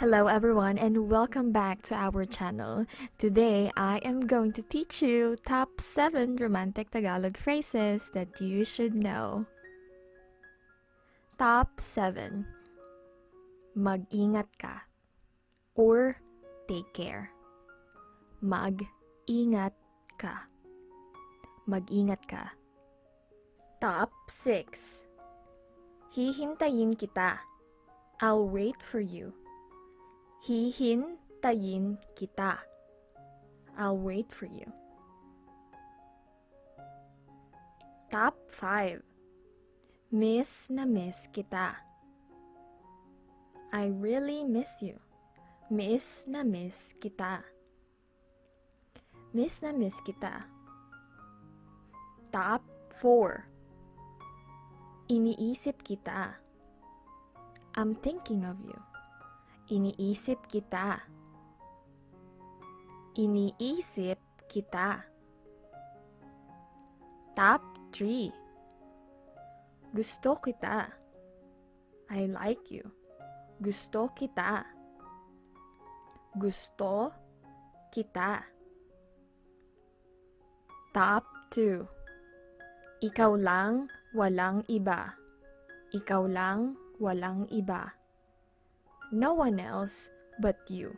Hello everyone and welcome back to our channel. Today I am going to teach you top 7 romantic Tagalog phrases that you should know. Top 7. Mag-ingat ka or take care. Mag-ingat ka. Mag-ingat ka. Top 6. Hihintayin kita. I'll wait for you. Hihintayin kita. I'll wait for you. Top 5. Miss na miss kita. I really miss you. Miss na miss kita. Miss na miss kita. Top 4. Iniisip kita. I'm thinking of you. Iniisip kita. Iniisip kita. Top 3. Gusto kita. I like you. Gusto kita. Gusto kita. Top 2. Ikaw lang, walang iba. Ikaw lang, walang iba. No one else but you.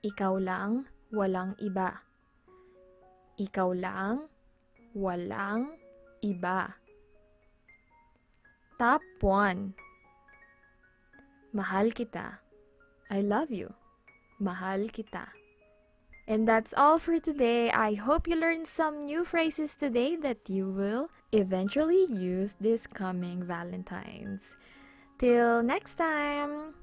Ikaw lang, walang iba. Ikaw lang, walang iba. Top 1. Mahal kita. I love you. Mahal kita. And that's all for today. I hope you learned some new phrases today that you will eventually use this coming Valentines. Till next time!